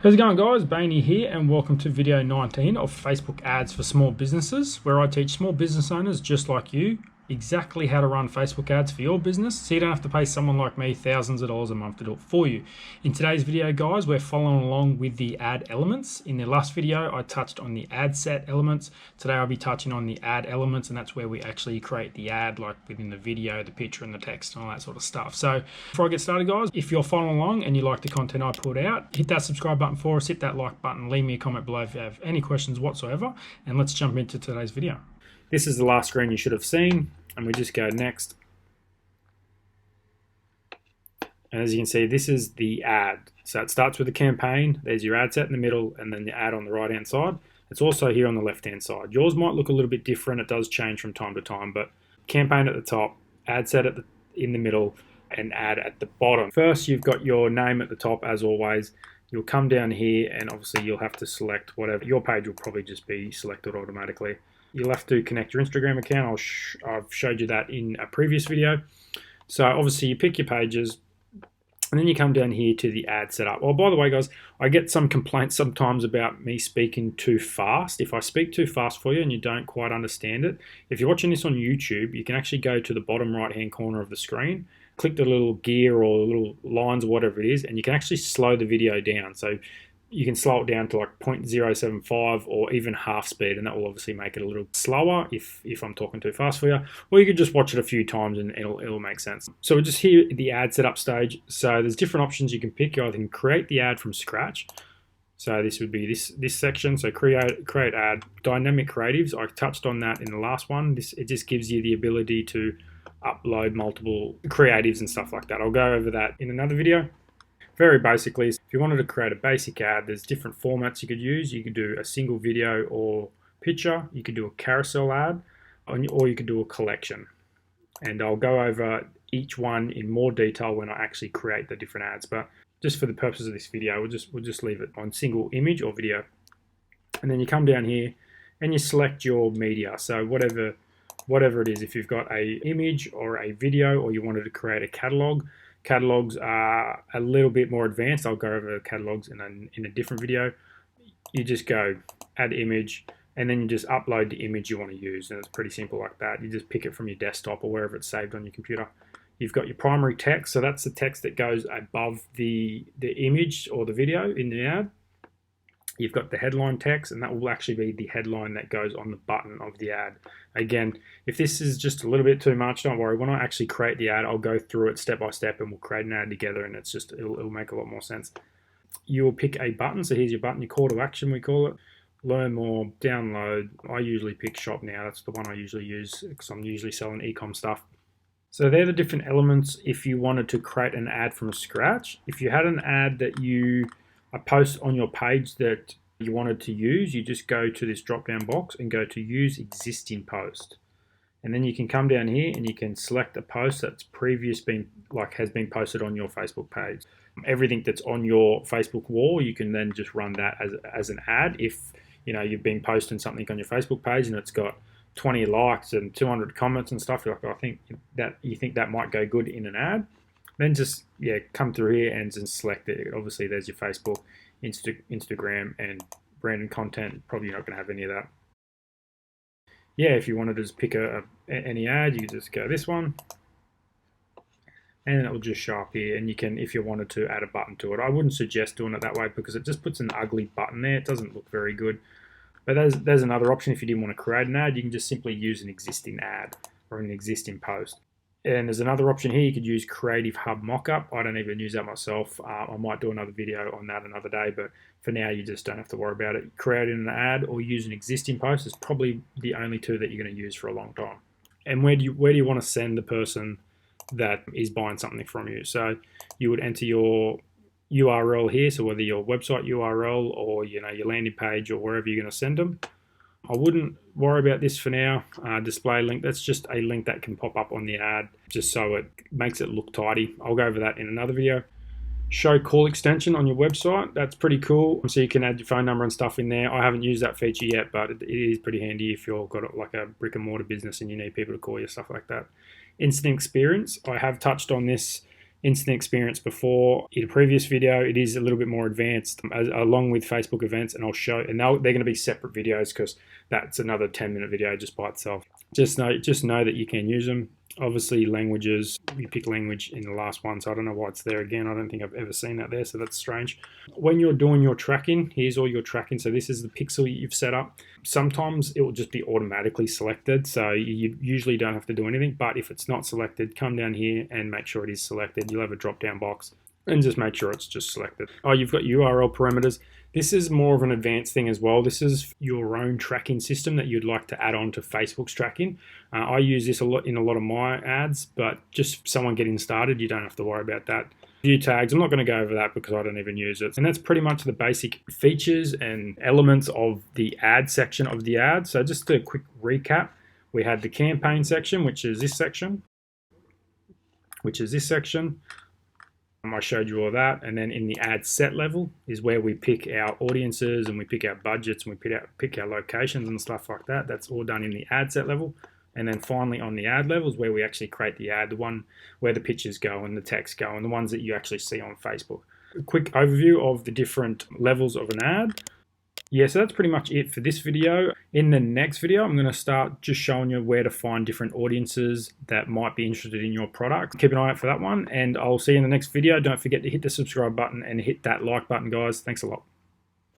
How's it going, guys? Bainey here, and welcome to video 19 of Facebook ads for small businesses, where I teach small business owners just like you exactly how to run Facebook ads for your business so you don't have to pay someone like me thousands of dollars a month to do it for you. In today's video, guys, we're following along with the ad elements. In the last video, I touched on the ad set elements. Today, I'll be touching on the ad elements, and that's where we actually create the ad, like within the video, the picture, and the text, and all that sort of stuff. So before I get started, guys, if you're following along and you like the content I put out, hit that subscribe button for us, hit that like button, leave me a comment below if you have any questions whatsoever, and let's jump into today's video. This is the last screen you should have seen, and we just go next. And as you can see, this is the ad. So it starts with a campaign. There's your ad set in the middle, and then the ad on the right-hand side. It's also here on the left-hand side. Yours might look a little bit different. It does change from time to time, but campaign at the top, ad set in the middle, and ad at the bottom. First, you've got your name at the top, as always. You'll come down here, and obviously you'll have to select whatever. Your page will probably just be selected automatically. You'll have to connect your Instagram account. I've showed you that in a previous video. So obviously you pick your pages, and then you come down here to the ad setup. Oh, by the way, guys, I get some complaints sometimes about me speaking too fast. If I speak too fast for you and you don't quite understand it, if you're watching this on YouTube, you can actually go to the bottom right-hand corner of the screen, click the little gear or little lines or whatever it is, and you can actually slow the video down. So you can slow it down to like 0.075 or even half speed, and that will obviously make it a little slower if I'm talking too fast for you. Or you could just watch it a few times and it'll make sense. So we're just here at the ad setup stage. So there's different options you can pick. You either can create the ad from scratch. So this would be this section. So create ad, dynamic creatives. I touched on that in the last one. It just gives you the ability to upload multiple creatives and stuff like that. I'll go over that in another video. Very basically, if you wanted to create a basic ad, there's different formats you could use. You could do a single video or picture. You could do a carousel ad, or you could do a collection. And I'll go over each one in more detail when I actually create the different ads. But just for the purposes of this video, we'll just leave it on single image or video. And then you come down here and you select your media. So whatever it is, if you've got a image or a video, or you wanted to create a catalog. Catalogs are a little bit more advanced. I'll go over catalogs in a different video. You just go add image, and then you just upload the image you want to use, and it's pretty simple like that. You just pick it from your desktop or wherever it's saved on your computer. You've got your primary text, so that's the text that goes above the image or the video in the ad. You've got the headline text, and that will actually be the headline that goes on the button of the ad. Again, if this is just a little bit too much, don't worry. When I actually create the ad, I'll go through it step by step, and we'll create an ad together, and it'll make a lot more sense. You will pick a button. So here's your button, your call to action, we call it. Learn more, download. I usually pick shop now. That's the one I usually use because I'm usually selling e-com stuff. So they're the different elements if you wanted to create an ad from scratch. If you had an ad that a post on your page that you wanted to use, you just go to this drop down box and go to use existing post, and then you can come down here and you can select a post that's has been posted on your Facebook page. Everything that's on your Facebook wall, you can then just run that as an ad. If you've been posting something on your Facebook page and it's got 20 likes and 200 comments and stuff, like you think that might go good in an ad, then just come through here and just select it. Obviously there's your Facebook, Instagram, and branded content. Probably not going to have any of that. If you wanted to just pick any ad, you just go this one, and it will just show up here. And you can, if you wanted to, add a button to it. I wouldn't suggest doing it that way because it just puts an ugly button there. It doesn't look very good. But there's another option. If you didn't want to create an ad, you can just simply use an existing ad or an existing post. And there's another option here. You could use Creative Hub Mockup. I don't even use that myself. I might do another video on that another day, but for now, you just don't have to worry about it. Creating an ad or use an existing post is probably the only two that you're going to use for a long time. And where do you want to send the person that is buying something from you? So you would enter your URL here. So whether your website URL or your landing page or wherever you're going to send them. I wouldn't worry about this for now. Display link, that's just a link that can pop up on the ad just so it makes it look tidy. I'll go over that in another video. Show call extension on your website, that's pretty cool. So you can add your phone number and stuff in there. I haven't used that feature yet, but it is pretty handy if you've got like a brick and mortar business and you need people to call you, stuff like that. Instant experience, I have touched on this instant experience before. In a previous video, it is a little bit more advanced along with Facebook events, and I'll show, and they're going to be separate videos because that's another 10-minute video just by itself. Just know that you can use them. Obviously, languages, you pick language in the last one, so I don't know why it's there again. I don't think I've ever seen that there, so that's strange. When you're doing your tracking, here's all your tracking. So this is the pixel you've set up. Sometimes it will just be automatically selected, so you usually don't have to do anything, but if it's not selected, come down here and make sure it is selected. You'll have a drop-down box and just make sure it's just selected. Oh, you've got URL parameters. This is more of an advanced thing as well. This is your own tracking system that you'd like to add on to Facebook's tracking. I use this a lot in a lot of my ads, but just someone getting started, you don't have to worry about that. View tags, I'm not going to go over that because I don't even use it. And that's pretty much the basic features and elements of the ad section of the ad. So just a quick recap. We had the campaign section, which is this section. I showed you all that, and then in the ad set level is where we pick our audiences and we pick our budgets and we pick our locations and stuff like that. That's all done in the ad set level. And then finally on the ad level is where we actually create the ad, the one where the pictures go and the text go and the ones that you actually see on Facebook. A quick overview of the different levels of an ad. Yeah, so that's pretty much it for this video. In the next video, I'm going to start just showing you where to find different audiences that might be interested in your product. Keep an eye out for that one, and I'll see you in the next video. Don't forget to hit the subscribe button and hit that like button, guys. Thanks a lot.